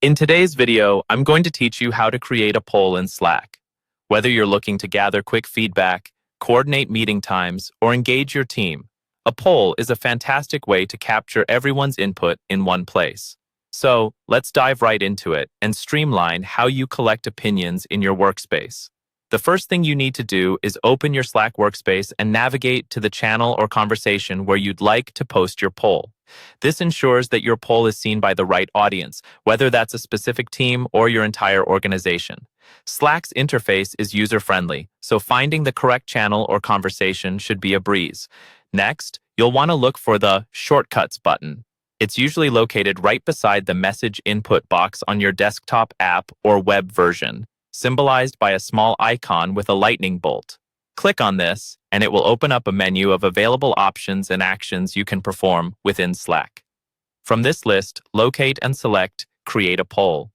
In today's video, I'm going to teach you how to create a poll in Slack. Whether you're looking to gather quick feedback, coordinate meeting times, or engage your team, a poll is a fantastic way to capture everyone's input in one place. So, let's dive right into it and streamline how you collect opinions in your workspace. The first thing you need to do is open your Slack workspace and navigate to the channel or conversation where you'd like to post your poll. This ensures that your poll is seen by the right audience, whether that's a specific team or your entire organization. Slack's interface is user-friendly, so finding the correct channel or conversation should be a breeze. Next, you'll want to look for the Shortcuts button. It's usually located right beside the message input box on your desktop app or web version, symbolized by a small icon with a lightning bolt. Click on this, and it will open up a menu of available options and actions you can perform within Slack. From this list, locate and select Create a Poll.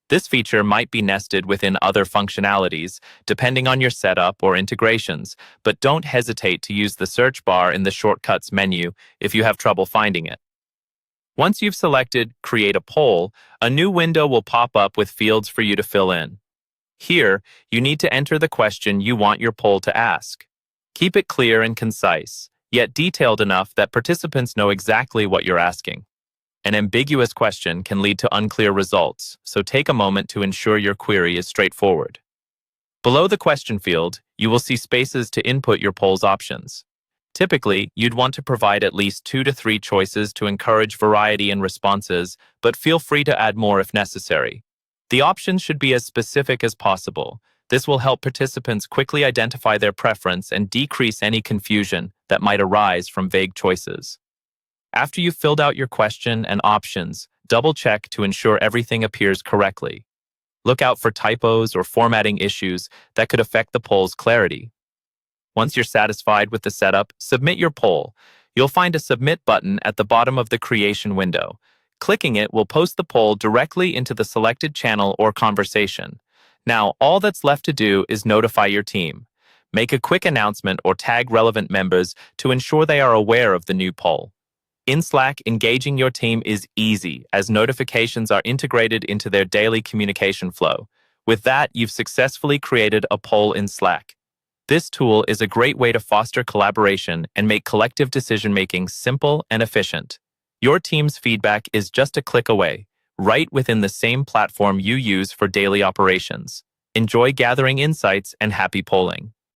This feature might be nested within other functionalities, depending on your setup or integrations, but don't hesitate to use the search bar in the Shortcuts menu if you have trouble finding it. Once you've selected Create a Poll, a new window will pop up with fields for you to fill in. Here, you need to enter the question you want your poll to ask. Keep it clear and concise, yet detailed enough that participants know exactly what you're asking. An ambiguous question can lead to unclear results, so take a moment to ensure your query is straightforward. Below the question field, you will see spaces to input your poll's options. Typically, you'd want to provide at least 2 to 3 choices to encourage variety in responses, but feel free to add more if necessary. The options should be as specific as possible. This will help participants quickly identify their preference and decrease any confusion that might arise from vague choices. After you've filled out your question and options, double-check to ensure everything appears correctly. Look out for typos or formatting issues that could affect the poll's clarity. Once you're satisfied with the setup, submit your poll. You'll find a Submit button at the bottom of the creation window. Clicking it will post the poll directly into the selected channel or conversation. Now, all that's left to do is notify your team. Make a quick announcement or tag relevant members to ensure they are aware of the new poll. In Slack, engaging your team is easy as notifications are integrated into their daily communication flow. With that, you've successfully created a poll in Slack. This tool is a great way to foster collaboration and make collective decision-making simple and efficient. Your team's feedback is just a click away, right within the same platform you use for daily operations. Enjoy gathering insights and happy polling.